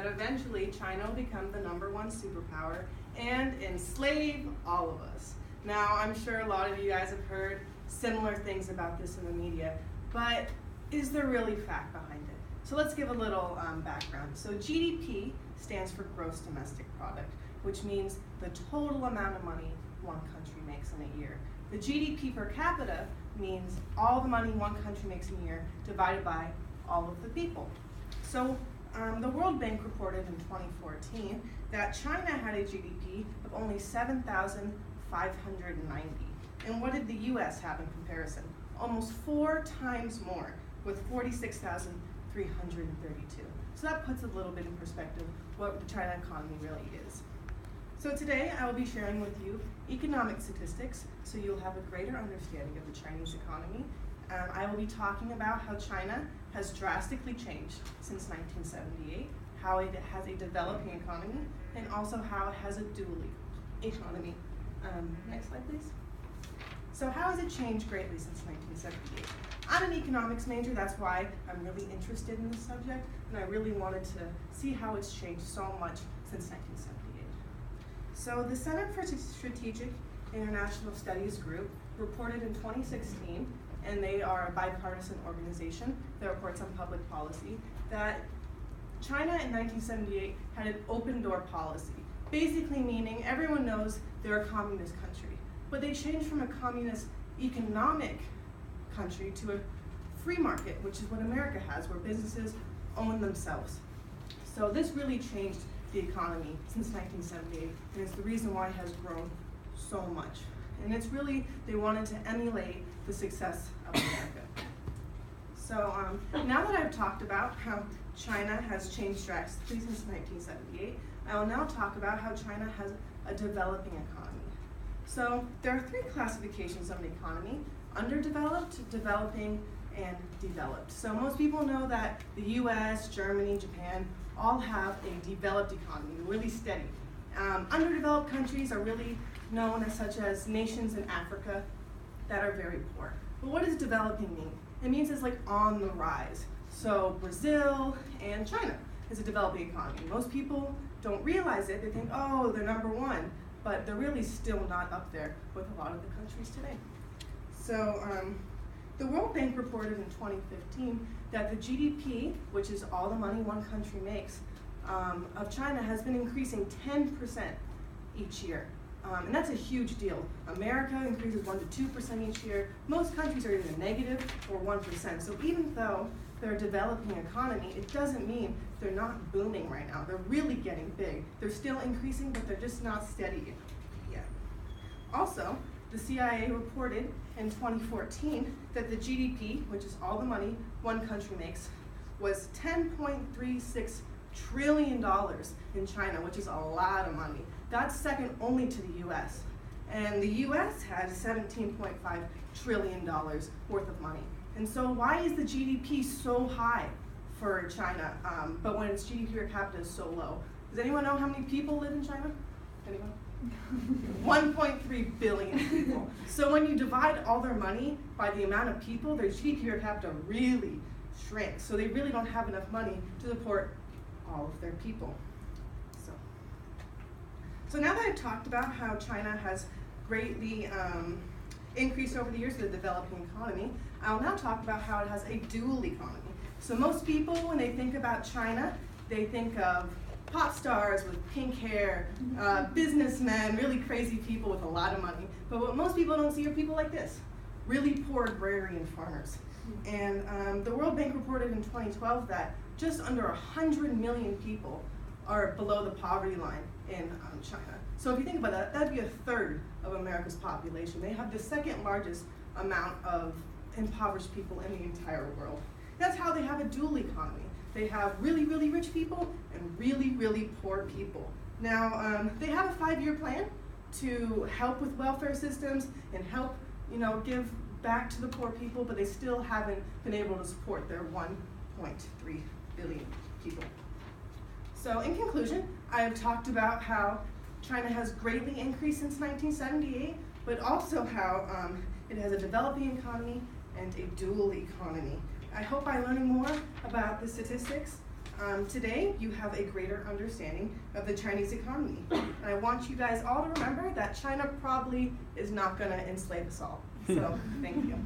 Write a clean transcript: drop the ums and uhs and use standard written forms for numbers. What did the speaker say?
that eventually China will become the #1 superpower and enslave all of us. Now, I'm sure a lot of you guys have heard similar things about this in the media, but is there really fact behind it? So let's give a little background. So GDP stands for gross domestic product, which means the total amount of money one country makes in a year. The GDP per capita means all the money one country makes in a year divided by all of the people. So the World Bank reported in 2014 that China had a GDP of only 7,590. And what did the US have in comparison? Almost 4 times more, with 46,332. So that puts a little bit in perspective what the China economy really is. So today I will be sharing with you economic statistics so you'll have a greater understanding of the Chinese economy. I will be talking about how China has drastically changed since 1978, how it has a developing economy, and also how it has a dual economy. Next slide, please. So how has it changed greatly since 1978? I'm an economics major, that's why I'm really interested in this subject, and I really wanted to see how it's changed so much since 1978. So the Center for Strategic International Studies group reported in 2016, and they are a bipartisan organization that reports on public policy, that China in 1978 had an open door policy, basically meaning everyone knows they're a communist country, but they changed from a communist economic country to a free market, which is what America has, where businesses own themselves. So this really changed the economy since 1978, and it's the reason why it has grown so much. And it's really, they wanted to emulate the success of America. So now that I've talked about how China has changed drastically since 1978, I will now talk about how China has a developing economy. So there are 3 classifications of an economy: underdeveloped, developing, and developed. So most people know that the US, Germany, Japan all have a developed economy, really steady. Underdeveloped countries are really known as such as nations in Africa that are very poor. But what does developing mean? It means it's like on the rise. So Brazil and China is a developing economy. Most people don't realize it. They think, oh, they're #1, but they're really still not up there with a lot of the countries today. So the World Bank reported in 2015 that the GDP, which is all the money one country makes, of China has been increasing 10% each year. And that's a huge deal. America increases 1 to 2% each year. Most countries are either negative or 1%. So even though they're a developing economy, it doesn't mean they're not booming right now. They're really getting big. They're still increasing, but they're just not steady yet. Also, the CIA reported in 2014 that the GDP, which is all the money one country makes, was $10.36 trillion in China, which is a lot of money. That's second only to the US. And the US had $17.5 trillion worth of money. And so why is the GDP so high for China, but when its GDP per capita is so low? Does anyone know how many people live in China? Anyone? 1.3 billion people. So when you divide all their money by the amount of people, their GDP per capita really shrinks. So they really don't have enough money to support all of their people. So now that I've talked about how China has greatly increased over the years, the developing economy, I'll now talk about how it has a dual economy. So most people, when they think about China, they think of pop stars with pink hair, businessmen, really crazy people with a lot of money. But what most people don't see are people like this, really poor agrarian farmers. And the World Bank reported in 2012 that just under 100 million people are below the poverty line in China. So if you think about that, that'd be 1/3 of America's population. They have the 2nd largest amount of impoverished people in the entire world. That's how they have a dual economy. They have really, really rich people and really, really poor people. Now, they have a 5-year plan to help with welfare systems and help, give back to the poor people, but they still haven't been able to support their 1.3 billion people. So in conclusion, I have talked about how China has greatly increased since 1978, but also how it has a developing economy and a dual economy. I hope by learning more about the statistics Today, you have a greater understanding of the Chinese economy. And I want you guys all to remember that China probably is not going to enslave us all. So, thank you.